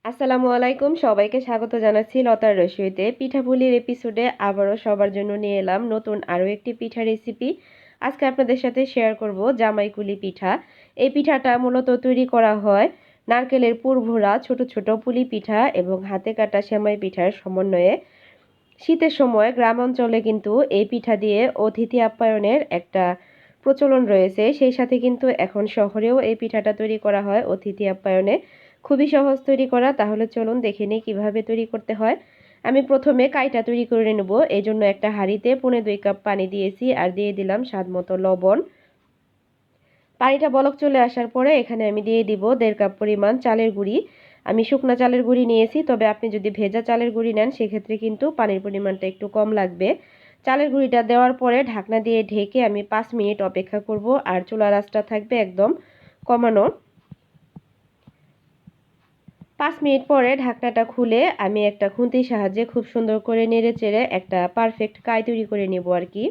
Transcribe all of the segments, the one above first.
আসসালামু আলাইকুম, সবাইকে স্বাগত জানাচ্ছি লতার রসইতে। পিঠাপুলির এপিসোডে আবারও সবার জন্য নিয়ে এলাম নতুন আরও একটি পিঠা রেসিপি। আজকে আপনাদের সাথে শেয়ার করব জামাই কুলি পিঠা। এই পিঠাটা মূলত তৈরি করা হয় নারকেলের পুরভরা ছোট ছোট পুলি পিঠা এবং হাতে কাটা সেমাই পিঠার সমন্বয়ে। শীতের সময় গ্রাম অঞ্চলে কিন্তু এই পিঠা দিয়ে অতিথি আপ্যায়নের একটা প্রচলন রয়েছে। সেই সাথে কিন্তু এখন শহরেও এই পিঠাটা তৈরি করা হয় অতিথি আপ্যায়নে। খুবই সহজ তৈরি করা, তাহলে চলুন দেখে নিই কীভাবে তৈরি করতে হয়। আমি প্রথমে কাইটা তৈরি করে নেব। এই জন্য একটা হাঁড়িতে 2.5 কাপ পানি দিয়েছি আর দিয়ে দিলাম স্বাদ মতো লবণ। পানিটা বলক চলে আসার পরে এখানে আমি দিয়ে দিব 1.5 কাপ পরিমাণ চালের গুঁড়ি। আমি শুকনা চালের গুঁড়ি নিয়েছি, তবে আপনি যদি ভেজা চালের গুঁড়ি নেন সেক্ষেত্রে কিন্তু পানির পরিমাণটা একটু কম লাগবে। চালের গুঁড়িটা দেওয়ার পরে ঢাকনা দিয়ে ঢেকে আমি 5 মিনিট অপেক্ষা করব, আর চুলার আঁচটা থাকবে একদম কমানো। 5 মিনিট পরে ঢাকনাটা খুলে আমি একটা খুন্তির সাহায্যে খুব সুন্দর করে নেড়ে চেড়ে একটা পারফেক্ট কাই তৈরি করে নেব আর কি।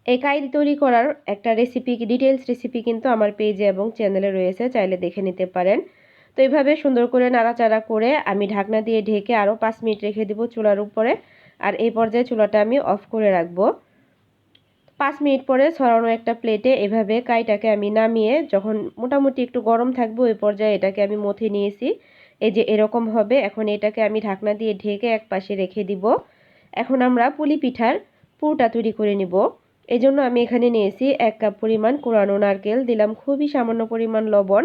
এই কাই তৈরি করার একটা রেসিপি, ডিটেলস রেসিপি কিন্তু আমার পেজে এবং চ্যানেলে রয়েছে, চাইলে দেখে নিতে পারেন। তো এইভাবে সুন্দর করে নাড়াচাড়া করে আমি ঢাকনা দিয়ে ঢেকে আরও 5 মিনিট রেখে দেব চুলার উপরে। আর এই পর্যায়ে চুলাটা আমি অফ করে রাখবো। 5 মিনিট পরে ছড়ানো একটা প্লেটে এভাবে কাইটাকে আমি নামিয়ে, যখন মোটামুটি একটু গরম থাকবে ওই পর্যায়ে এটাকে আমি মথে নিয়েছি। এই যে এরকম হবে। এখন এটাকে আমি ঢাকনা দিয়ে ঢেকে এক পাশে রেখে দিব। এখন আমরা পুলি পিঠার পুরটা তৈরি করে নিব। এই জন্য আমি এখানে নিয়েছি 1 কাপ পরিমাণ কোরানো নারকেল, দিলাম খুবই সামান্য পরিমাণ লবণ।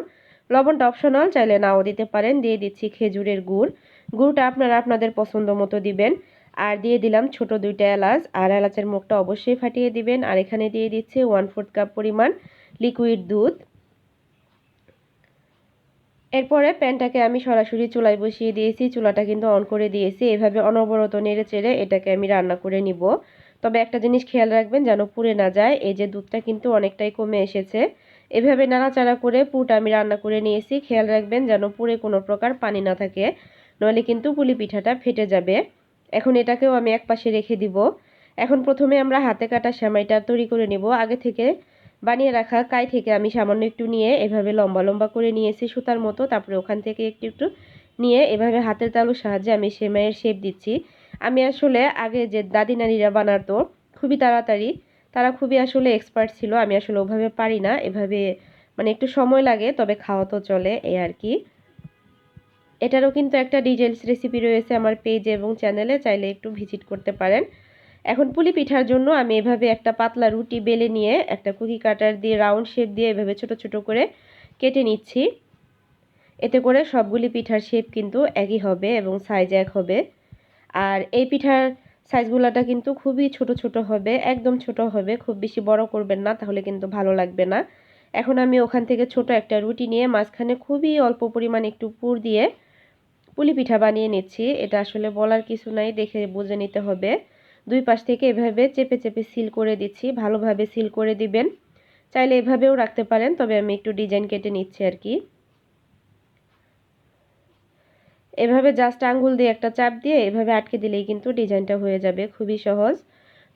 লবণটা অপশনাল, চাইলে নাও দিতে পারেন। দিয়ে দিচ্ছি খেজুরের গুড়। গুড়টা আপনারা আপনাদের পছন্দ মতো দিবেন। আর দিয়ে দিলাম ছোট 2টা এলাচ, আর এলাচের মুখটা অবশ্যই ফাটিয়ে দিবেন। আর এখানে দিয়ে দিচ্ছি 1/4 কাপ পরিমাণ লিকুইড দুধ। এরপরে প্যানটাকে আমি সরাসরি চুলায় বসিয়ে দিয়েছি, চুলাটা কিন্তু অন করে দিয়েছি। এভাবে অনবরত নেড়ে চেড়ে এটাকে আমি রান্না করে নিব। তবে একটা জিনিস খেয়াল রাখবেন যেন পুড়ে না যায়। এই যে দুধটা কিন্তু অনেকটাই কমে এসেছে। এভাবে নাড়াচাড়া করে পুরটা আমি রান্না করে নিয়েছি। খেয়াল রাখবেন যেন পুড়ে কোনো প্রকার পানি না থাকে, নইলে কিন্তু পুলি পিঠাটা ফেটে যাবে। এখন এটাকেও আমি এক পাশে রেখে দিব। এখন প্রথমে আমরা হাতে কাটা সেমাইটা তৈরি করে নিব। আগে থেকে বানিয়ে রাখা কাই থেকে আমি সামান্য একটু নিয়ে এভাবে লম্বা লম্বা করে নিয়েছি সুতার মতো। তারপরে ওখান থেকে একটু একটু নিয়ে এভাবে হাতের তালুর সাহায্যে আমি সেমাইয়ের শেপ দিচ্ছি। আমি আসলে আগে যে দাদি নানিরা বানাতো খুবই তাড়াতাড়ি, তারা খুবই আসলে এক্সপার্ট ছিল। আমি আসলে ওভাবে পারি না, এভাবে মানে একটু সময় লাগে, তবে খাওয়া তো চলে এই আর কি। এটারও কিন্তু একটা ডিটেলস রেসিপি রয়েছে আমার পেজে এবং চ্যানেলে, চাইলে একটু ভিজিট করতে পারেন। এখন পুলি পিঠার জন্য আমি এভাবে একটা পাতলা রুটি বেলে নিয়ে একটা কুকি কাটার দিয়ে রাউন্ড শেপ দিয়ে এভাবে ছোট ছোট করে কেটে নিচ্ছি। এতে করে সবগুলি পিঠার শেপ কিন্তু একই হবে এবং সাইজ এক হবে। আর এই পিঠার সাইজগুলোটা কিন্তু খুবই ছোট ছোট হবে, একদম ছোট হবে, খুব বেশি বড় করবেন না, তাহলে কিন্তু ভালো লাগবে না। এখন আমি ওখান থেকে ছোট একটা রুটি নিয়ে মাঝখানে খুবই অল্প পরিমাণ একটু পুর দিয়ে পুলি পিঠা বানিয়ে নিচ্ছি। এটা আসলে বলার কিছু নাই, দেখে বুঝে নিতে হবে। দুই পাশ থেকে এভাবে চেপে চেপে সিল করে দিচ্ছি, ভালোভাবে সিল করে দিবেন। চাইলে এভাবেও রাখতে পারেন, তবে আমি একটু ডিজাইন কেটে নিচ্ছি আর কি। এভাবে জাস্ট আঙ্গুল দিয়ে একটা চাপ দিয়ে এভাবে আটকে দিলেই কিন্তু ডিজাইনটা হয়ে যাবে, খুবই সহজ।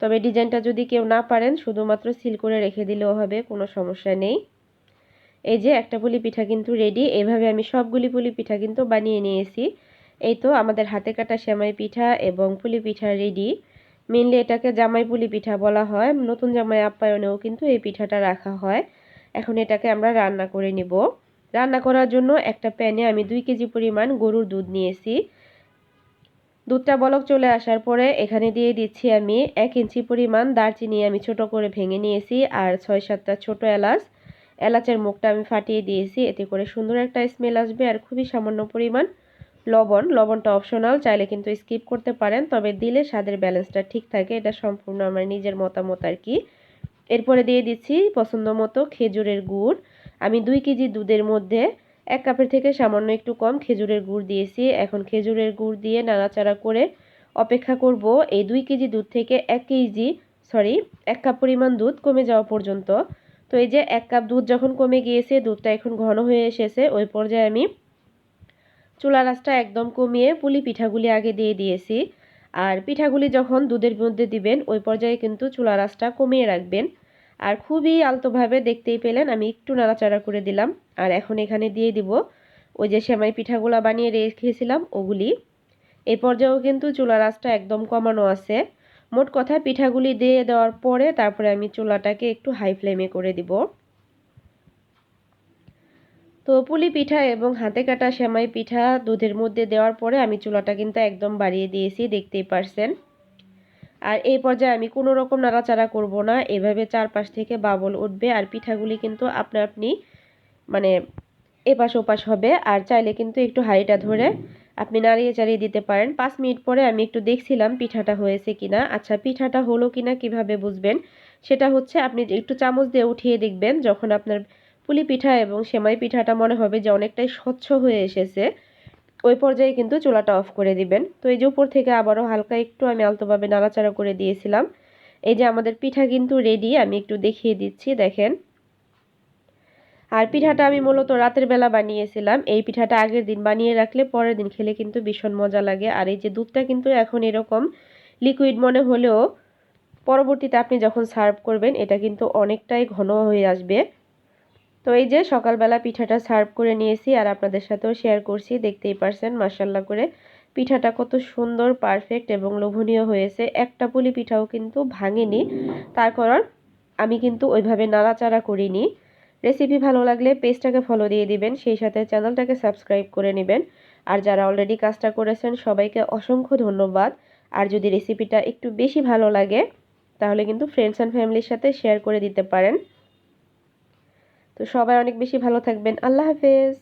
তবে ডিজাইনটা যদি কেউ না পারেন শুধুমাত্র সিল করে রেখে দিলেও হবে, কোনো সমস্যা নেই। এই যে একটা পুলি পিঠা কিন্তু রেডি। এভাবে আমি সবগুলি পুলি পিঠা কিন্তু বানিয়ে নিয়েছি। এই তো আমাদের হাতে কাটা সেমাই পিঠা এবং পুলি পিঠা রেডি। মেনলি এটাকে জামাই পুলি পিঠা বলা হয়। নতুন জামাই আপ্যায়নেও কিন্তু এই পিঠাটা রাখা হয়। এখন এটাকে আমরা রান্না করে নিব। রান্না করার জন্য একটা প্যানে আমি 2 কেজি পরিমাণ গরুর দুধ নিয়েছি। দুধটা বলক চলে আসার পরে এখানে দিয়ে দিচ্ছি আমি 1 ইঞ্চি পরিমাণ দারচিনি আমি ছোট করে ভেঙে নিয়েছি, আর 6-7টা ছোট এলাচ। এলাচের মুখটা আমি ফাটিয়ে দিয়েছি, এতে করে সুন্দর একটা স্মেল আসবে। আর খুবই সামান্য পরিমাণ লবণ, লবণটা অপশনাল, চাইলে কিন্তু স্কিপ করতে পারেন, তবে দিলে স্বাদের ব্যালেন্সটা ঠিক থাকে। এটা সম্পূর্ণ আমার নিজের মতামত আর কি। এরপরে দিয়ে দিচ্ছি পছন্দ মতো খেজুরের গুড়। আমি 2 কেজি দুধের মধ্যে 1 কাপের থেকে সামান্য একটু কম খেজুরের গুড় দিয়েছি। এখন খেজুরের গুড় দিয়ে নাড়াচাড়া করে অপেক্ষা করব এই 2 কেজি দুধ থেকে 1 কাপ পরিমাণ দুধ কমে যাওয়া পর্যন্ত। তো এই যে 1 কাপ দুধ যখন কমে গিয়েছে, দুধটা এখন ঘন হয়ে এসেছে, ওই পর্যায়ে আমি চুলার আঁচটা একদম কমিয়ে পুলি পিঠাগুলি আগে দিয়ে দিয়েছি। আর পিঠাগুলি যখন দুধের মধ্যে দিবেন ওই পর্যায়ে কিন্তু চুলার আঁচটা কমিয়ে রাখবেন। আর খুবই আলতোভাবে, দেখতেই পেলেন আমি একটু নাড়াচাড়া করে দিলাম। আর এখন এখানে দিয়ে দিব ওই যে সেমাই পিঠাগুলো বানিয়ে রেখেছিলাম ওগুলি। এই পর্যায়েও কিন্তু চুলার আঁচটা একদম কমানো আছে। মোট কথা পিঠাগুলি দিয়ে দেওয়ার পরে তারপরে আমি চুলাটাকে একটু হাই ফ্লেমে করে দিব। তো পুলি পিঠা এবং হাতে কাটা সেমাই পিঠা দুধের মধ্যে দেওয়ার পরে আমি চুলাটা কিন্তু একদম বাড়িয়ে দিয়েছি, দেখতেই পারছেন। আর এই পর্যায়ে আমি কোনো রকম নাড়াচাড়া করব না, এভাবে চারপাশ থেকে বাবল উঠবে আর পিঠাগুলি কিন্তু আপনা আপনি মানে এপাশ ওপাশ হবে। আর চাইলে কিন্তু একটু হাঁড়িটা ধরে আপনি নাড়িয়ে চাড়িয়ে দিতে পারেন। 5 মিনিট পরে আমি একটু দেখছিলাম পিঠাটা হয়েছে কিনা। আচ্ছা, পিঠাটা হলো কিনা কিভাবে বুঝবেন, সেটা হচ্ছে আপনি একটু চামচ দিয়ে উঠিয়ে দেখবেন, যখন আপনার পুলি পিঠা এবং সেমাই পিঠাটা মনে হবে যে অনেকটাই স্বচ্ছ হয়ে এসেছে, ওই পর্যায়ে কিন্তু চুলাটা অফ করে দিবেন। তো এই যে উপর থেকে আবারও হালকা একটু আমি আলতোভাবে নাড়াচাড়া করে দিয়েছিলাম। এই যে আমাদের পিঠা কিন্তু রেডি, আমি একটু দেখিয়ে দিচ্ছি, দেখেন। আর পিঠাটা আমি মূলত রাতের বেলা বানিয়েছিলাম। এই পিঠাটা আগের দিন বানিয়ে রাখলে পরের দিন খেলে কিন্তু ভীষণ মজা লাগে। আর এই যে দুধটা কিন্তু এখন এরকম লিকুইড মনে হলেও পরবর্তীতে আপনি যখন সার্ভ করবেন এটা কিন্তু অনেকটাই ঘন হয়ে আসবে। তো এই যে সকালবেলা পিঠাটা সার্ভ করে নিয়েছি আর আপনাদের সাথেও শেয়ার করছি, দেখতেই পারছেন মাশাআল্লাহ করে পিঠাটা কত সুন্দর, পারফেক্ট এবং লোভনীয় হয়েছে। একটা পুলি পিঠাও কিন্তু ভাঙেনি, তার কারণ আমি কিন্তু ওইভাবে নাড়াচাড়া করিনি। রেসিপি ভালো লাগলে পেজটাকে ফলো দিয়ে দিবেন, সেই সাথে চ্যানেলটাকে সাবস্ক্রাইব করে নেবেন। আর যারা অলরেডি কাজটা করেছেন সবাইকে অসংখ্য ধন্যবাদ। আর যদি রেসিপিটা একটু বেশি ভালো লাগে তাহলে কিন্তু ফ্রেন্ডস অ্যান্ড ফ্যামিলির সাথে শেয়ার করে দিতে পারেন। তো সবাই অনেক বেশি ভালো থাকবেন। আল্লাহ হাফেজ।